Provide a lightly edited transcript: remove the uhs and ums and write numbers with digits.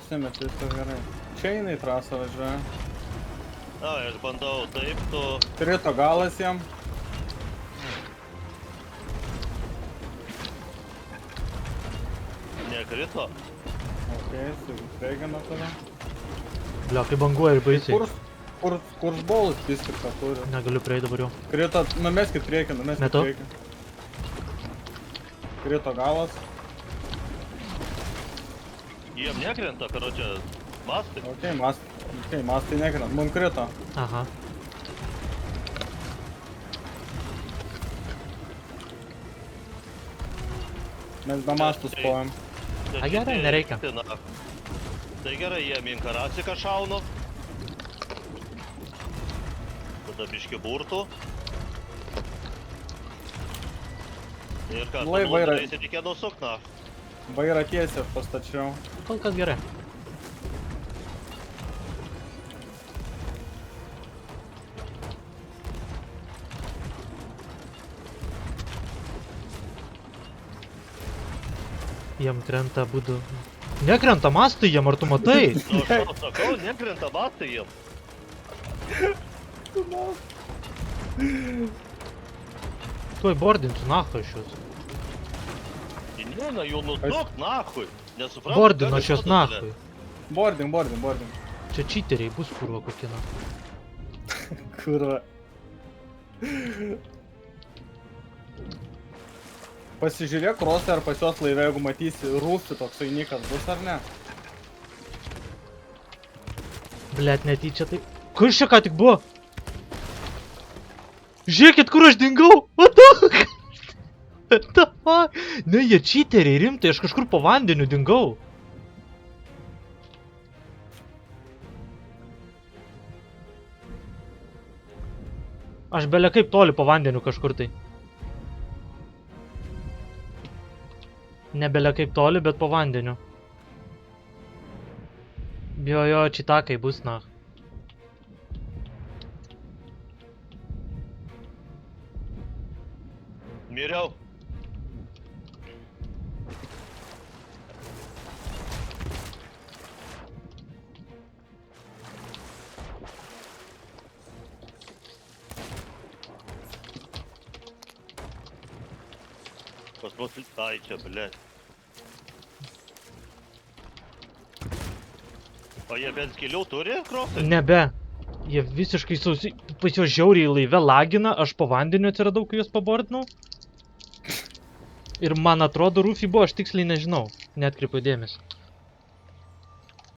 užsimeti, viskas gerai. Čia eina į trasą važiuoja. Na, aš bandau taip, tu... Krito galas jam. Nekrito. Okei, suveigino tave. Blia, kai banguoja ir baisiai. Kur bolus piskirtą turi? Negaliu prieiti dabar jau. Krito, numeskit priekį, Metu. Krito galas. Jiem nekrenta, karočią, mastai. Okei, mastai nekrenta. Mum krito. Aha. Mes be mastų stojam. A, gerai, nereikia. Tai gerai, jie minkarasiką šaunu. Tada biški burtų. Ir ką, Lai, vairą. reikia nusuk, na. Vairą tiesiai aš pastačiau. Kol kas gerai. Jiem krenta būdu. Nekrenta mastai jiem, ar tu matai? Nu, aš tau sakau, nekrenta mastai jiem. Tuoj bordinsiu, nacho iš jūs. Ne, na, jų nusuk, nahui. Nesuprantu. Bordinu aš jos nachui. Boarding. Čia cheateriai bus kurva kokie na. Kurva. Pasižiūrėk krosą ar pas jos laive, jeigu matysi rūfi toks vainikas bus ar ne? Blet, netyčia taip. Kur čia ką tik buvo? Žiūrėkit, kur aš dingau! What the fuck? What the fuck? Ne, jie cheateriai, rimtai, aš kažkur po vandeniu dingau. Aš belia kaip toli po vandeniu kažkur tai. Nebelia kaip toli, bet po vandeniu. Jo, čitakai bus, na. Miriau. Pas mus ai čia, blėt. O jie bent giliau turi krosai? Nebe. Jie visiškai sausi... Pas juos žiauriai laive lagina, aš po vandeniu atsiradau, kai juos pabordinau. Ir man atrodo, Rufy buvo, aš tiksliai nežinau. Neatkreipiu dėmesį.